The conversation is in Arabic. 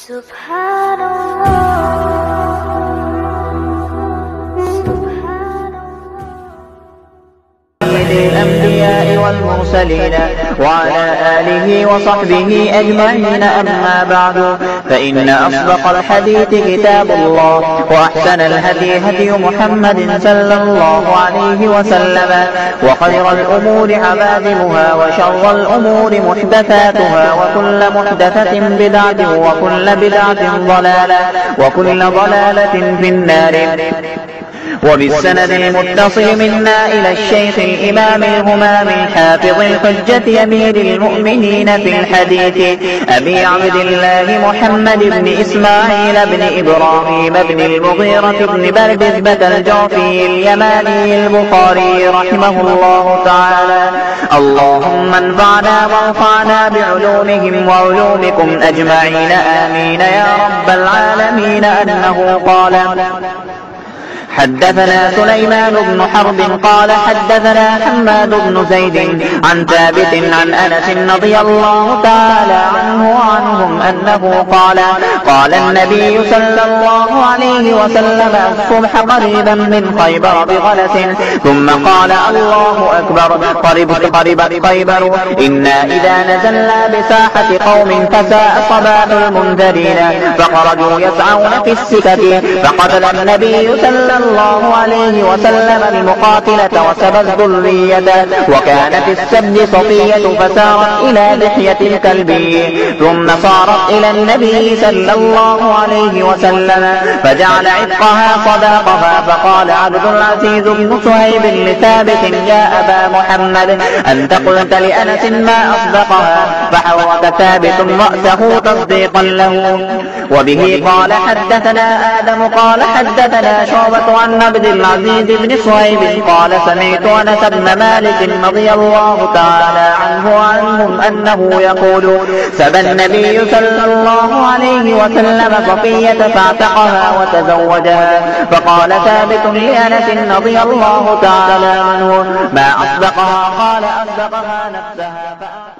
سبحان الأنبياء والمرسلين وعلى آله وصحبه أجمعين. أما بعد، فإن أصدق الحديث كتاب الله، وأحسن الهدي هدي محمد صلى الله عليه وسلم، وخير الأمور عبادها، وشر الأمور محدثاتها، وكل محدثة بدعة، وكل بدعة ضلالة، وكل ضلالة في النار. وبالسند المتصل منا إلى الشيخ الإمام الهمام الحافظ الحجة أمير المؤمنين في الحديث أبي عبد الله محمد بن إسماعيل بن إبراهيم بن المغيرة بن بردزبة الجعفي اليماني البخاري رحمه الله تعالى. اللهم انفعنا وارفعنا بعلومهم وعلومكم أجمعين، آمين يا رب العالمين. أنه قال: حدثنا سليمان بن حرب قال حدثنا حماد بن زيد عن ثابت عن أنس رضي الله تعالى عنه وعنهم أنه قال: قال النبي صلى الله عليه وسلم: الصبح قريبا من خيبر بغلس، ثم قال: الله أكبر، قربت خيبر، إنا إذا نزلنا بساحة قوم فساء صباح المنذرين، فخرجوا يسعون في السكك، فقتل النبي صلى الله عليه وسلم المقاتلة وسبى الذرية، وكانت السبي صفية فسارت إلى لحية الكلب، ثم صارت إلى النبي صلى الله عليه وسلم فجعل عتقها صداقها. فقال عبد العزيز بن صهيب لثابت: يا أبا محمد، أنت قلت لأنس ما أصدقها؟ فحرك ثابت رأسه تصديقا له. وبه قال حدثنا آدم قال حدثنا شعبة عن عبد العزيز بن صهيب قال: سمعت أنس بن مالك رضي الله تعالى عنه وعنهم أنه يقول: سبى النبي صلى الله عليه وسلم صفية فاعتقها وتزوجها. فقال ثابت لأنس رضي الله تعالى عنه: ما أصدقها؟ قال: أصدقها نفسها